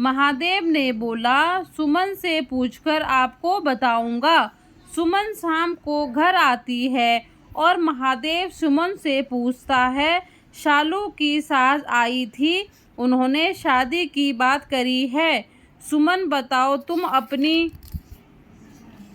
महादेव ने बोला, सुमन से पूछकर आपको बताऊंगा। सुमन शाम को घर आती है और महादेव सुमन से पूछता है, शालू की सास आई थी, उन्होंने शादी की बात करी है। सुमन बताओ, तुम अपनी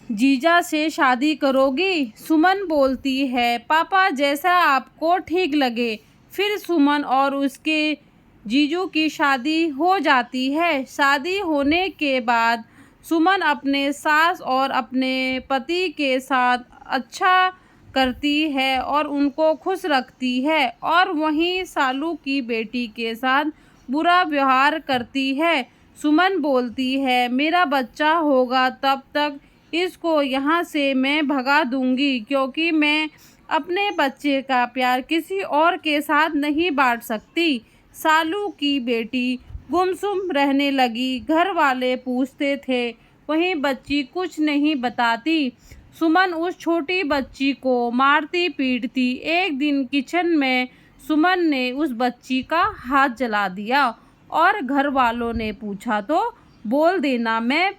जीजा से शादी करोगी? सुमन बोलती है, पापा जैसा आपको ठीक लगे। फिर सुमन और उसके जीजू की शादी हो जाती है। शादी होने के बाद सुमन अपने सास और अपने पति के साथ अच्छा करती है और उनको खुश रखती है, और वहीं सालू की बेटी के साथ बुरा व्यवहार करती है। सुमन बोलती है, मेरा बच्चा होगा तब तक इसको यहाँ से मैं भगा दूंगी, क्योंकि मैं अपने बच्चे का प्यार किसी और के साथ नहीं बांट सकती। सालू की बेटी गुमसुम रहने लगी। घर वाले पूछते थे, वहीं बच्ची कुछ नहीं बताती। सुमन उस छोटी बच्ची को मारती पीटती। एक दिन किचन में सुमन ने उस बच्ची का हाथ जला दिया और घर वालों ने पूछा तो बोल देना मैं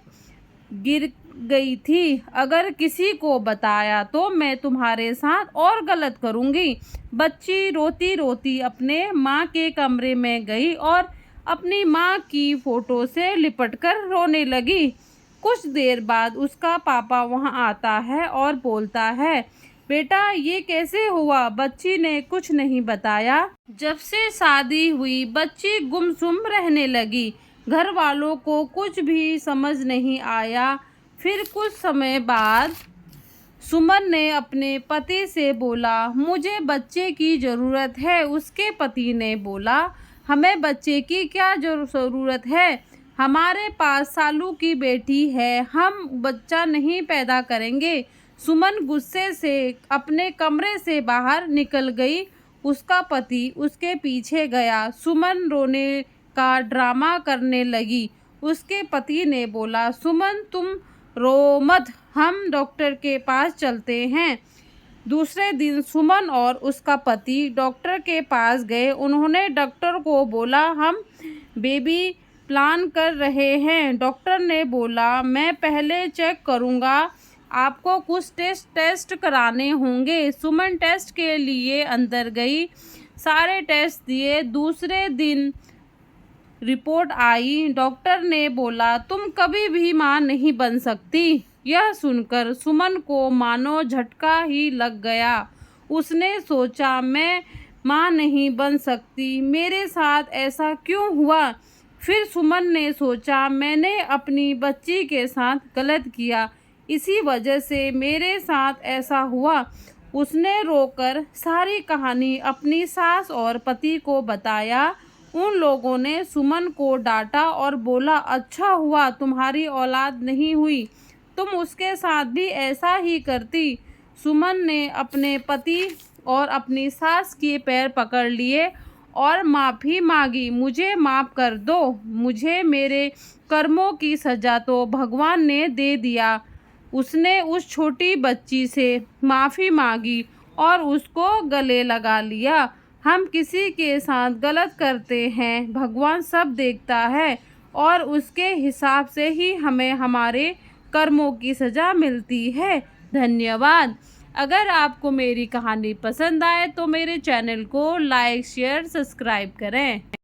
गिर गई थी। अगर किसी को बताया तो मैं तुम्हारे साथ और गलत करूंगी। बच्ची रोती रोती अपने माँ के कमरे में गई और अपनी माँ की फोटो से लिपटकर रोने लगी। कुछ देर बाद उसका पापा वहाँ आता है और बोलता है, बेटा ये कैसे हुआ? बच्ची ने कुछ नहीं बताया। जब से शादी हुई बच्ची गुमसुम रहने लगी। घर वालों को कुछ भी समझ नहीं आया। फिर कुछ समय बाद सुमन ने अपने पति से बोला, मुझे बच्चे की ज़रूरत है। उसके पति ने बोला, हमें बच्चे की क्या ज़रूरत है? हमारे पास सालू की बेटी है, हम बच्चा नहीं पैदा करेंगे। सुमन गुस्से से अपने कमरे से बाहर निकल गई। उसका पति उसके पीछे गया। सुमन रोने का ड्रामा करने लगी। उसके पति ने बोला, सुमन तुम रो मत, हम डॉक्टर के पास चलते हैं। दूसरे दिन सुमन और उसका पति डॉक्टर के पास गए। उन्होंने डॉक्टर को बोला, हम बेबी प्लान कर रहे हैं। डॉक्टर ने बोला, मैं पहले चेक करूंगा, आपको कुछ टेस्ट कराने होंगे। सुमन टेस्ट के लिए अंदर गई, सारे टेस्ट दिए। दूसरे दिन रिपोर्ट आई। डॉक्टर ने बोला, तुम कभी भी मां नहीं बन सकती। यह सुनकर सुमन को मानो झटका ही लग गया। उसने सोचा, मैं मां नहीं बन सकती, मेरे साथ ऐसा क्यों हुआ? फिर सुमन ने सोचा, मैंने अपनी बच्ची के साथ गलत किया, इसी वजह से मेरे साथ ऐसा हुआ। उसने रोकर सारी कहानी अपनी सास और पति को बताया। उन लोगों ने सुमन को डांटा और बोला, अच्छा हुआ तुम्हारी औलाद नहीं हुई, तुम उसके साथ भी ऐसा ही करती। सुमन ने अपने पति और अपनी सास के पैर पकड़ लिए और माफ़ी मांगी, मुझे माफ़ कर दो, मुझे मेरे कर्मों की सज़ा तो भगवान ने दे दिया। उसने उस छोटी बच्ची से माफ़ी मांगी और उसको गले लगा लिया। हम किसी के साथ गलत करते हैं, भगवान सब देखता है और उसके हिसाब से ही हमें हमारे कर्मों की सज़ा मिलती है। धन्यवाद। अगर आपको मेरी कहानी पसंद आए तो मेरे चैनल को लाइक, शेयर, सब्सक्राइब करें।